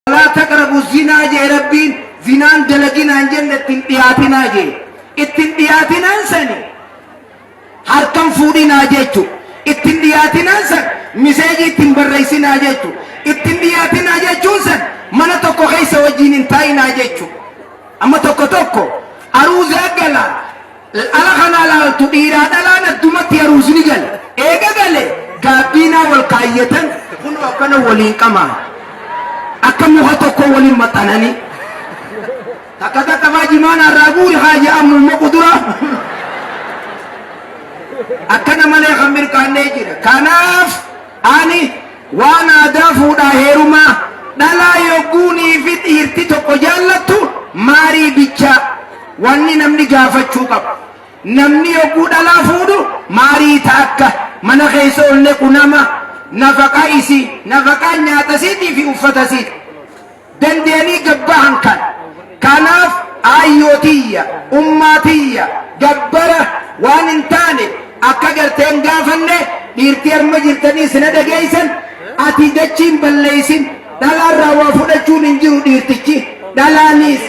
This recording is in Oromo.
لا تقربوا الزنا جاء ربين زنان دلقنا جنة تنتياتنا جاء التنتياتنا سني harkan fuudhinaa jechu ittin dhiyaatinaan san miseejii ittin barreessinaa jechu ittin dhiyaatinaa jechuun san mana tokko keessa wajjin hin taa'inaa jechu amma tokko aruuza gala ala kanaa laaltu dhiiraa dhalaan addumatti aruusni gala eega gale gaabbiinaa wal kaayyatan kun akkana waliin qamaa akka muka tokko waliin maxxananii takka faajimaan irraa guuri haaja ammuma qudura akkana malee kan mirkaannee jira kanaaf ani waan aadaa fuudhaa heerumaa dhalaa yogguunii fi dhiirti tokko jaallattu maarii bichaa wanni namni gaafachuu qabu namni yogguu dhalaa fuudhu maarii taakka mana keessa olne kunama nafaqaa isii nafaqaa nyaata siitii fi uffata siitii dandeanii gabbahan kan kanaaf aayyotiyya ummaatiyya gabbara waan hin taane akka garteen gaafanne dhiirtii harma jirtanii sina dhageessan ati dachiin balleessin dhalaarraa waa fudhachuun hin jiru dhiirtichi dhalaanis